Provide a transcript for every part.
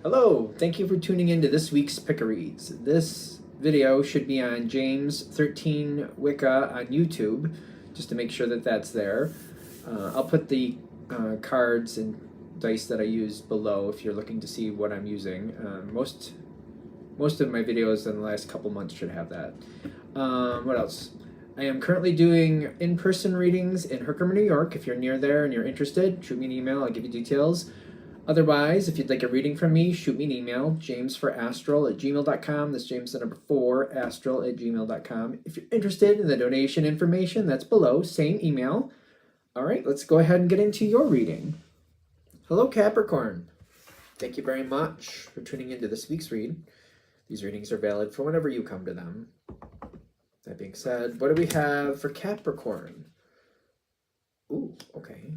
Hello, thank you for tuning in to this week's Pick-a-Reads. This video should be on James 13 Wicca on YouTube, just to make sure that that's there. I'll put the cards and dice that I use below if you're looking to see what I'm using. Most of my videos in the last couple months should have that. What else? I am currently doing in-person readings in Herkimer, New York. If you're near there and you're interested, shoot me an email, I'll give you details. Otherwise, if you'd like a reading from me, shoot me an email, jamesforastral@gmail.com. That's James the number 4, astral@gmail.com. If you're interested in the donation information, that's below, same email. All right, let's go ahead and get into your reading. Hello, Capricorn. Thank you very much for tuning into this week's read. These readings are valid for whenever you come to them. That being said, what do we have for Capricorn? Ooh, okay.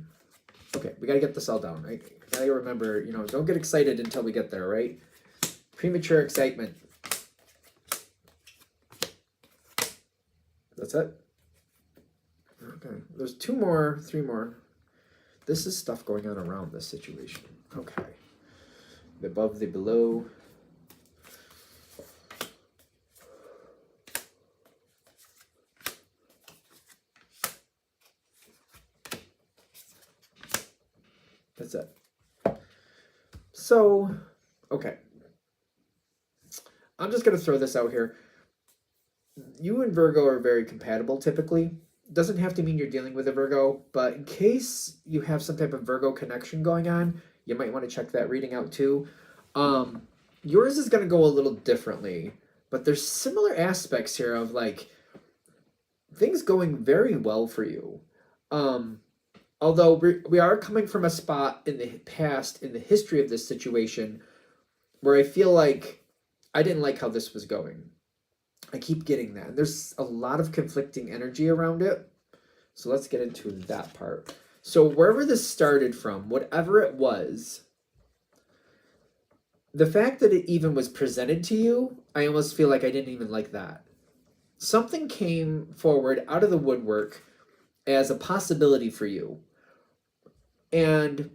Okay, we gotta get this all down, right? Gotta remember, don't get excited until we get there, right? Premature excitement. That's it? Okay, there's 2 more, 3 more. This is stuff going on around this situation. Okay. The above, the below. That's it. So, okay. I'm just going to throw this out here. You and Virgo are very compatible typically. Doesn't have to mean you're dealing with a Virgo, but in case you have some type of Virgo connection going on, you might want to check that reading out too. Yours is going to go a little differently, but there's similar aspects here of like things going very well for you. Although we are coming from a spot in the past, in the history of this situation, where I feel like I didn't like how this was going. I keep getting that. There's a lot of conflicting energy around it. So let's get into that part. So wherever this started from, whatever it was, the fact that it even was presented to you, I almost feel like I didn't even like that. Something came forward out of the woodwork as a possibility for you. And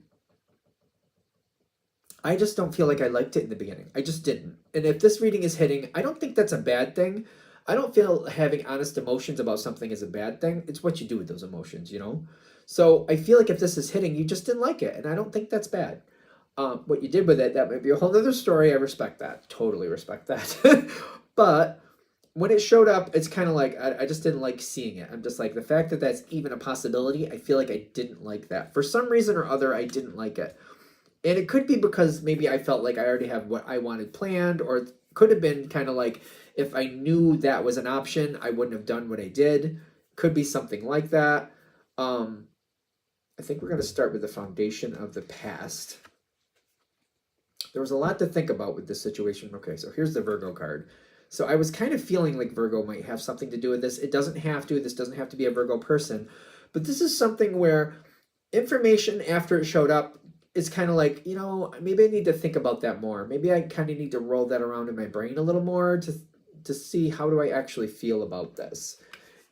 I just don't feel like I liked it in the beginning. I just didn't. And if this reading is hitting, I don't think that's a bad thing. I don't feel having honest emotions about something is a bad thing. It's what you do with those emotions, So I feel like if this is hitting, you just didn't like it. And I don't think that's bad. What you did with it, that might be a whole other story. I respect that. Totally respect that. But when it showed up, it's kind of like, I just didn't like seeing it. I'm just like, the fact that that's even a possibility, I feel like I didn't like that. For some reason or other, I didn't like it. And it could be because maybe I felt like I already have what I wanted planned, or it could have been kind of like, if I knew that was an option, I wouldn't have done what I did. Could be something like that. I think we're going to start with the foundation of the past. There was a lot to think about with this situation. Okay, so here's the Virgo card. So I was kind of feeling like Virgo might have something to do with this. It doesn't have to. This doesn't have to be a Virgo person. But this is something where information after it showed up is kind of like, maybe I need to think about that more. Maybe I kind of need to roll that around in my brain a little more to see how do I actually feel about this.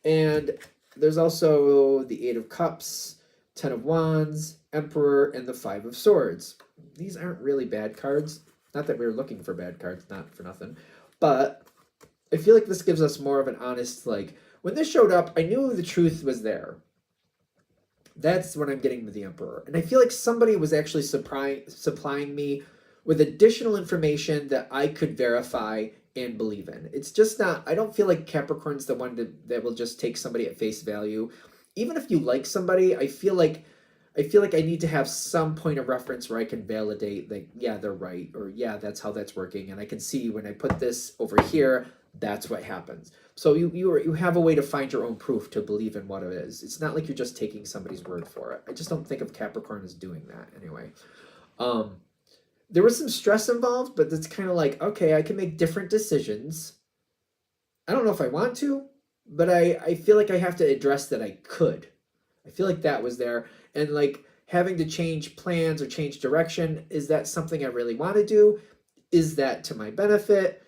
And there's also the 8 of Cups, 10 of Wands, Emperor, and the 5 of Swords. These aren't really bad cards. Not that we were looking for bad cards, not for nothing. But I feel like this gives us more of an honest, like, when this showed up, I knew the truth was there. That's what I'm getting with the Emperor. And I feel like somebody was actually supplying me with additional information that I could verify and believe in. It's just not, I don't feel like Capricorn's the one that will just take somebody at face value. Even if you like somebody, I feel like I need to have some point of reference where I can validate, like, yeah, they're right, or yeah, that's how that's working. And I can see when I put this over here, that's what happens. So you have a way to find your own proof to believe in what it is. It's not like you're just taking somebody's word for it. I just don't think of Capricorn as doing that anyway. There was some stress involved, but it's kind of like, okay, I can make different decisions. I don't know if I want to, but I feel like I have to address that I could. I feel like that was there. And like having to change plans or change direction, is that something I really want to do? Is that to my benefit?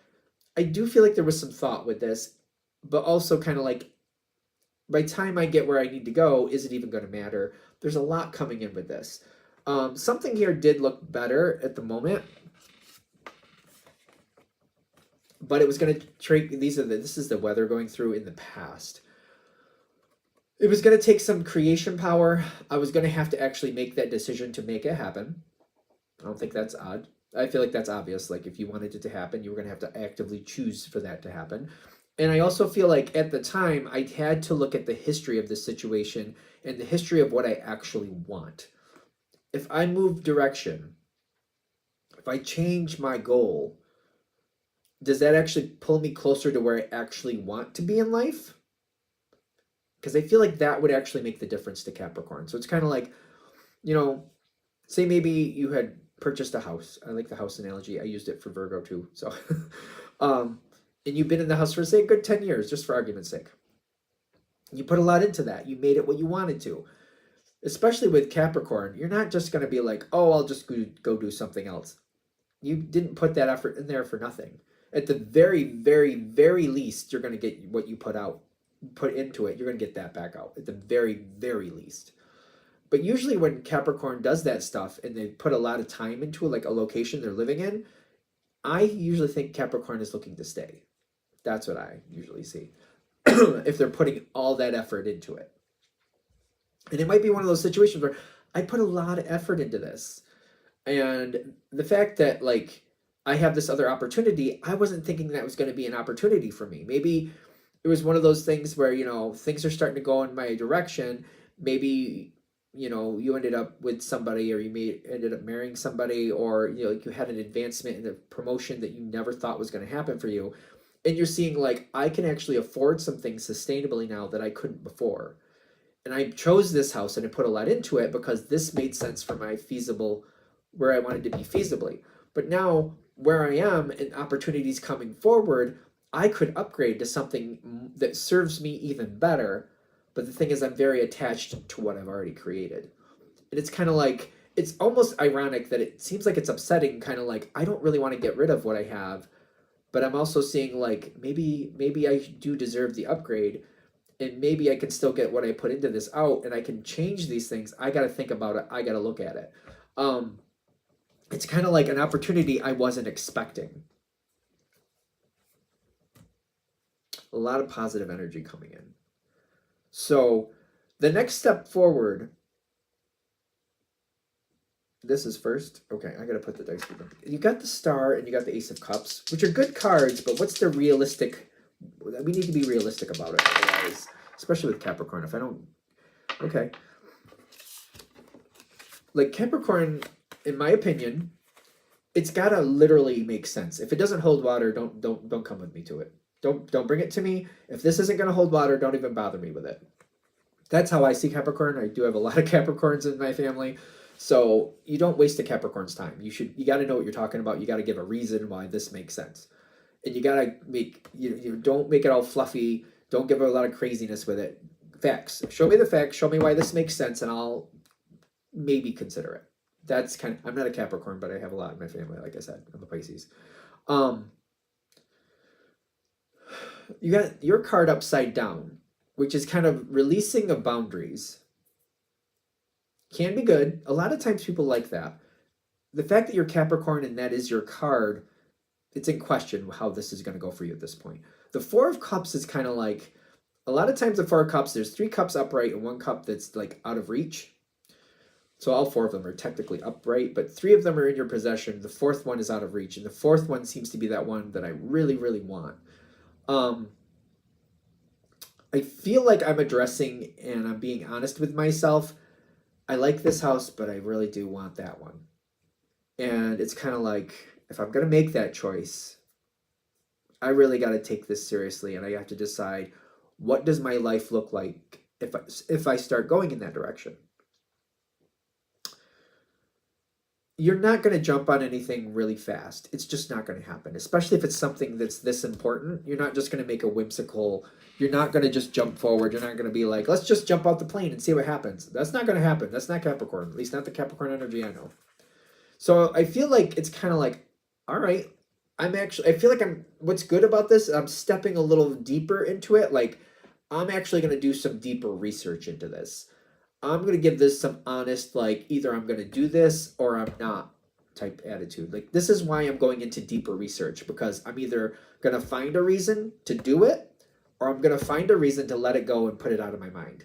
I do feel like there was some thought with this, but also kind of like, by the time I get where I need to go, is it even going to matter? There's a lot coming in with this. Something here did look better at the moment. but it was going to take, this is the weather going through in the past. It was going to take some creation power. I was going to have to actually make that decision to make it happen. I don't think that's odd. I feel like that's obvious. Like if you wanted it to happen, you were going to have to actively choose for that to happen. And I also feel like at the time, I had to look at the history of the situation and the history of what I actually want. If I move direction, if I change my goal, does that actually pull me closer to where I actually want to be in life? Because I feel like that would actually make the difference to Capricorn. So it's kind of like, you know, say maybe you had purchased a house. I like the house analogy. I used it for Virgo too. So, and you've been in the house for say a good 10 years, just for argument's sake. You put a lot into that. You made it what you wanted to. Especially with Capricorn, you're not just going to be like, oh, I'll just go do something else. You didn't put that effort in there for nothing. At the very, very, very least, you're going to get what you put into it. You're going to get that back out at the very, very least. But usually when Capricorn does that stuff and they put a lot of time into it, like a location they're living in, I usually think Capricorn is looking to stay. That's what I usually see. If they're putting all that effort into it. And it might be one of those situations where I put a lot of effort into this. And the fact that like I have this other opportunity, I wasn't thinking that was going to be an opportunity for me. Maybe it was one of those things where, you know, things are starting to go in my direction. Maybe, you know, you ended up with somebody, or you ended up marrying somebody, or, you know, you had an advancement in a promotion that you never thought was going to happen for you. And you're seeing like, I can actually afford some things sustainably now that I couldn't before. And I chose this house and I put a lot into it because this made sense for my feasible, where I wanted to be feasibly. But now where I am and opportunities coming forward, I could upgrade to something that serves me even better. But the thing is, I'm very attached to what I've already created. And it's kind of like, it's almost ironic that it seems like it's upsetting, kind of like, I don't really want to get rid of what I have. But I'm also seeing like, maybe I do deserve the upgrade. And maybe I can still get what I put into this out, and I can change these things. I got to think about it. I got to look at it. It's kind of like an opportunity I wasn't expecting. A lot of positive energy coming in. So the next step forward, this is first. Okay, I got to put the dice. You got the Star and you got the Ace of Cups, which are good cards, but what's the realistic? We need to be realistic about it, otherwise, especially with Capricorn. If I don't, okay, like Capricorn, in my opinion, it's gotta literally make sense. If it doesn't hold water, don't come with me to it. Don't bring it to me. If this isn't gonna hold water, don't even bother me with it. That's how I see Capricorn. I do have a lot of Capricorns in my family. So you don't waste a Capricorn's time. You got to know what you're talking about. You got to give a reason why this makes sense. And you got to make, you don't make it all fluffy. Don't give it a lot of craziness with it. Facts. Show me the facts. Show me why this makes sense, and I'll maybe consider it. That's kind of, I'm not a Capricorn, but I have a lot in my family. Like I said, I'm a Pisces. You got your card upside down, which is kind of releasing of boundaries. Can be good. A lot of times people like that. The fact that you're Capricorn and that is your card, it's in question how this is going to go for you at this point. The Four of Cups is kind of like, a lot of times the Four of Cups, there's 3 cups upright and 1 cup that's like out of reach. So all 4 of them are technically upright, but 3 of them are in your possession. The 4th one is out of reach, and the 4th one seems to be that one that I really, really want. I feel like I'm addressing and I'm being honest with myself. I like this house, but I really do want that one. And it's kind of like, if I'm going to make that choice, I really got to take this seriously, and I have to decide, what does my life look like if I start going in that direction? You're not going to jump on anything really fast. It's just not going to happen, especially if it's something that's this important. You're not just going to make a whimsical, you're not going to just jump forward. You're not going to be like, let's just jump out the plane and see what happens. That's not going to happen. That's not Capricorn, at least not the Capricorn energy I know. So I feel like it's kind of like, all right, I feel like what's good about this, I'm stepping a little deeper into it. Like, I'm actually going to do some deeper research into this. I'm going to give this some honest, like, either I'm going to do this or I'm not. type attitude. Like, this is why I'm going into deeper research, because I'm either going to find a reason to do it, or I'm going to find a reason to let it go and put it out of my mind.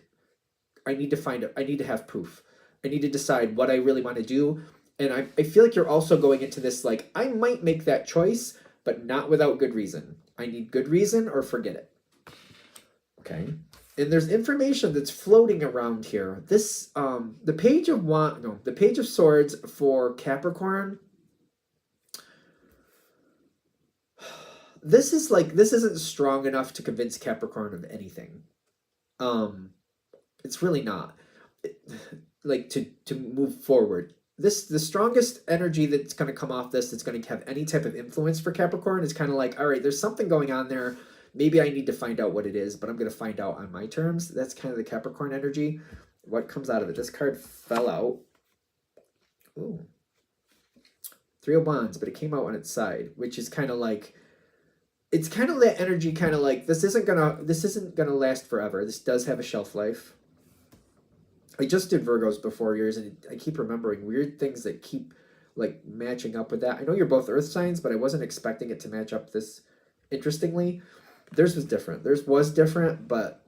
I need to find it. I need to have proof. I need to decide what I really want to do. And I feel like you're also going into this, like, I might make that choice, but not without good reason. I need good reason or forget it. Okay. And there's information that's floating around here. This, the Page of the Page of Swords for Capricorn. This isn't strong enough to convince Capricorn of anything. It's really not. Like, to move forward. The strongest energy that's going to come off this, that's going to have any type of influence for Capricorn, is kind of like, all right, there's something going on there. Maybe I need to find out what it is, but I'm going to find out on my terms. That's kind of the Capricorn energy. What comes out of it? This card fell out. Ooh. Three of Wands, but it came out on its side, which is kind of like, it's kind of that energy, kind of like, this isn't gonna last forever. This does have a shelf life. I just did Virgos before yours, and I keep remembering weird things that keep, like, matching up with that. I know you're both earth signs, but I wasn't expecting it to match up this interestingly. Theirs was different. Theirs was different, but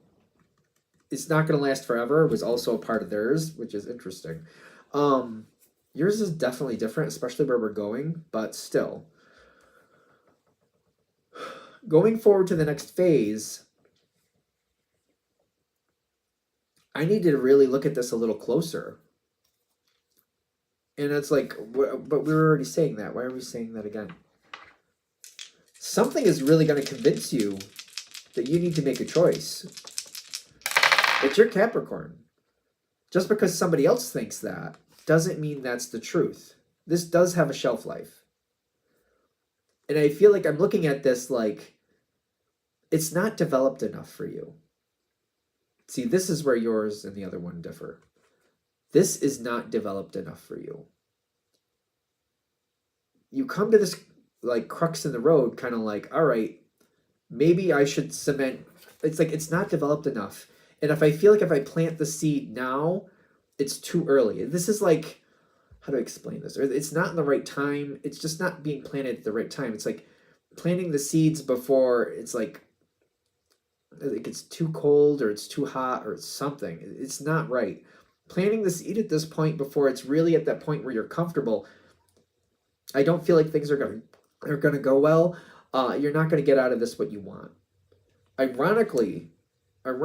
it's not going to last forever. It was also a part of theirs, which is interesting. Yours is definitely different, especially where we're going, but still. Going forward to the next phase, I need to really look at this a little closer. And it's like, but we were already saying that. Why are we saying that again? Something is really going to convince you that you need to make a choice. It's your Capricorn. Just because somebody else thinks that doesn't mean that's the truth. This does have a shelf life. And I feel like I'm looking at this like, it's not developed enough for you. See, this is where yours and the other one differ. This is not developed enough for you. You come to this, like, crux in the road, kind of like, all right, maybe I should cement. It's like, it's not developed enough. And if I feel like if I plant the seed now, it's too early. This is like, how do I explain this? It's not in the right time. It's just not being planted at the right time. It's like planting the seeds before it's like it's too cold or it's too hot or it's something. It's not right. Planting the seed at this point before it's really at that point where you're comfortable, I don't feel like things are going to go well. You're not going to get out of this what you want. Ironically, and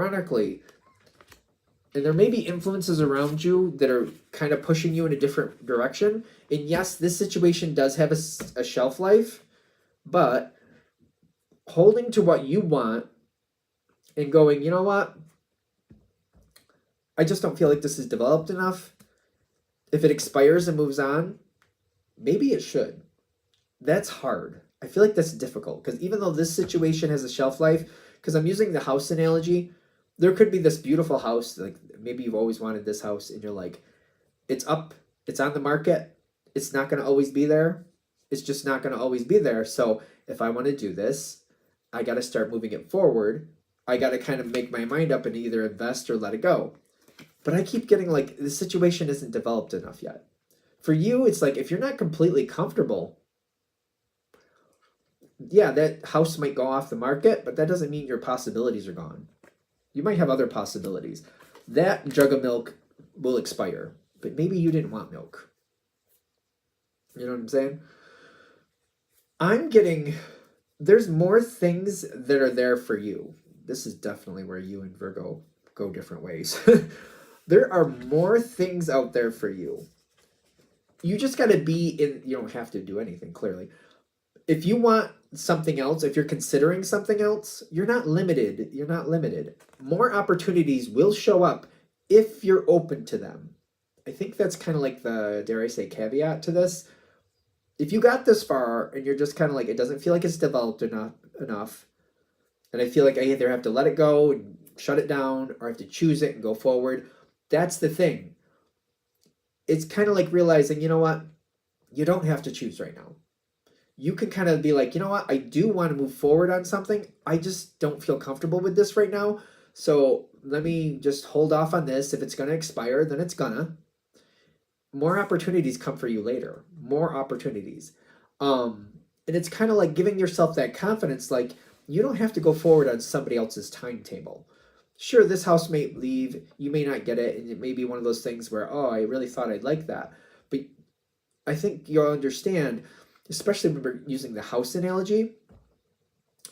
there may be influences around you that are kind of pushing you in a different direction. And yes, this situation does have a shelf life, but holding to what you want and going, you know what? I just don't feel like this is developed enough. If it expires and moves on, maybe it should. That's hard. I feel like that's difficult because even though this situation has a shelf life, because I'm using the house analogy, there could be this beautiful house, like maybe you've always wanted this house and you're like, it's up, it's on the market, it's not going to always be there. It's just not going to always be there. So if I want to do this, I got to start moving it forward. I got to kind of make my mind up and either invest or let it go. But I keep getting like, the situation isn't developed enough yet. For you, it's like, if you're not completely comfortable, yeah, that house might go off the market, but that doesn't mean your possibilities are gone. You might have other possibilities. That jug of milk will expire, but maybe you didn't want milk. You know what I'm saying? I'm getting, there's more things that are there for you. This is definitely where you and Virgo go different ways. There are more things out there for you. You just got to be in, you don't have to do anything, clearly. If you want something else, if you're considering something else, you're not limited. You're not limited. More opportunities will show up if you're open to them. I think that's kind of like the, dare I say, caveat to this. If you got this far and you're just kind of like, it doesn't feel like it's developed enough, and I feel like I either have to let it go and shut it down or I have to choose it and go forward, that's the thing. It's kind of like realizing, you know what? You don't have to choose right now. You can kind of be like, you know what? I do want to move forward on something. I just don't feel comfortable with this right now. So let me just hold off on this. If it's going to expire, then it's gonna. More opportunities come for you later. more opportunities. And it's kind of like giving yourself that confidence, like you don't have to go forward on somebody else's timetable. Sure, this house may leave, you may not get it, and it may be one of those things where, oh, I really thought I'd like that. But I think you'll understand, especially when we're using the house analogy,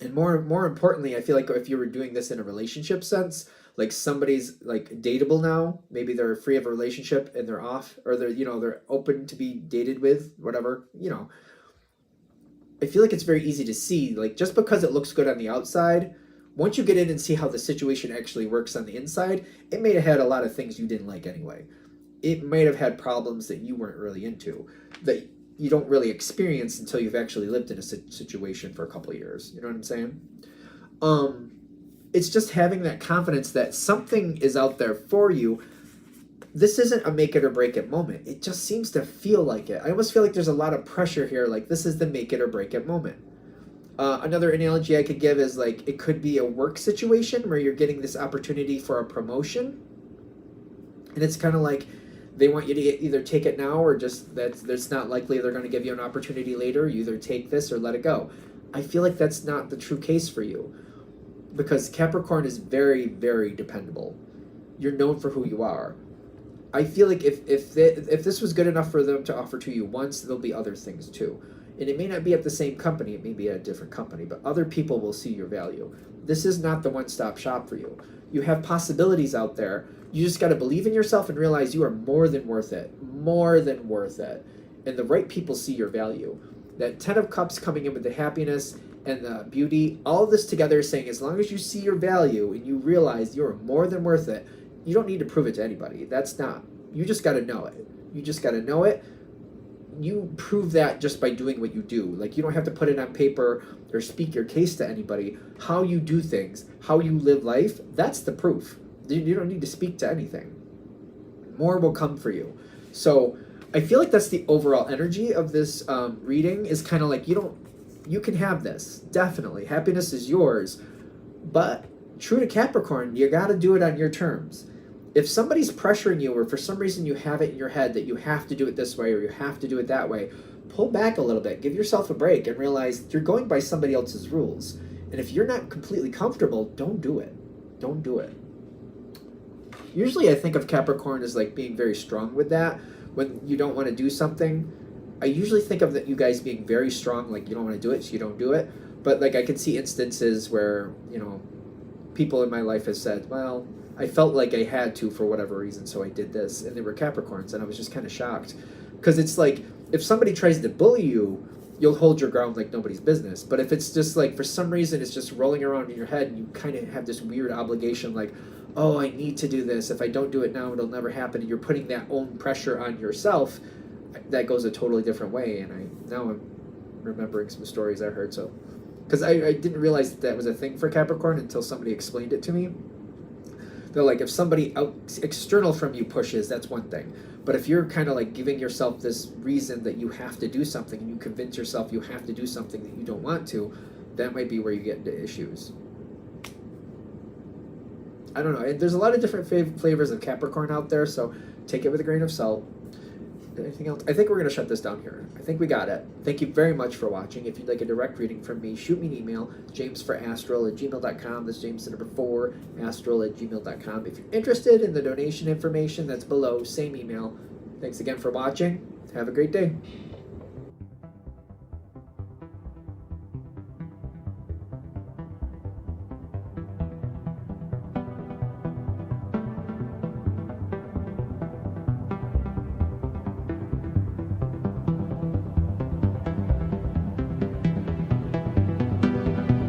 and more importantly, I feel like if you were doing this in a relationship sense, like somebody's like dateable now, maybe they're free of a relationship and they're off, or they're, you know, they're open to be dated with, whatever, you know. I feel like it's very easy to see, like just because it looks good on the outside, once you get in and see how the situation actually works on the inside, it may have had a lot of things you didn't like anyway. It might have had problems that you weren't really into, that you don't really experience until you've actually lived in a situation for a couple of years. You know what I'm saying? It's just having that confidence that something is out there for you. This isn't a make it or break it moment. It just seems to feel like it. I almost feel like there's a lot of pressure here, like this is the make it or break it moment. Another analogy I could give is like it could be a work situation where you're getting this opportunity for a promotion, and it's kind of like they want you to either take it now or just that's not likely they're going to give you an opportunity later. You either take this or let it go. I feel like that's not the true case for you, because Capricorn is very, very dependable. You're known for who you are. I feel like if this was good enough for them to offer to you once, there'll be other things too. And it may not be at the same company, it may be at a different company, but other people will see your value. This is not the one-stop shop for you. You have possibilities out there. You just got to believe in yourself and realize you are more than worth it. More than worth it. And the right people see your value. That 10 of Cups coming in with the happiness and the beauty, all of this together is saying as long as you see your value and you realize you're more than worth it, you don't need to prove it to anybody. That's not. You just got to know it. You just got to know it. You prove that just by doing what you do. Like, you don't have to put it on paper or speak your case to anybody. How you do things, how you live life, that's the proof. You don't need to speak to anything. More will come for you. So I feel like that's the overall energy of this reading, is kind of like you can have this. Definitely. Happiness is yours. But true to Capricorn, you got to do it on your terms. If somebody's pressuring you, or for some reason you have it in your head that you have to do it this way or you have to do it that way, pull back a little bit, give yourself a break, and realize you're going by somebody else's rules. And if you're not completely comfortable, don't do it. Don't do it. Usually I think of Capricorn as like being very strong with that. When you don't want to do something, I usually think of that you guys being very strong, like you don't want to do it, so you don't do it. But like I can see instances where, you know, people in my life have said, well, I felt like I had to for whatever reason, so I did this. And they were Capricorns, and I was just kind of shocked. Because it's like, if somebody tries to bully you, you'll hold your ground like nobody's business. But if it's just like, for some reason, it's just rolling around in your head, and you kind of have this weird obligation, like, oh, I need to do this. If I don't do it now, it'll never happen. And you're putting that own pressure on yourself. That goes a totally different way. And now I'm remembering some stories I heard. So, because I didn't realize that was a thing for Capricorn until somebody explained it to me. They're like, if somebody external from you pushes, that's one thing. But if you're kind of like giving yourself this reason that you have to do something, and you convince yourself you have to do something that you don't want to, that might be where you get into issues. I don't know. There's a lot of different flavors of Capricorn out there, so take it with a grain of salt. Anything else? I think we're going to shut this down here. I think we got it. Thank you very much for watching. If you'd like a direct reading from me, shoot me an email, jamesforastral@gmail.com. That's James the number 4, astral@gmail.com. If you're interested in the donation information, that's below, same email. Thanks again for watching. Have a great day.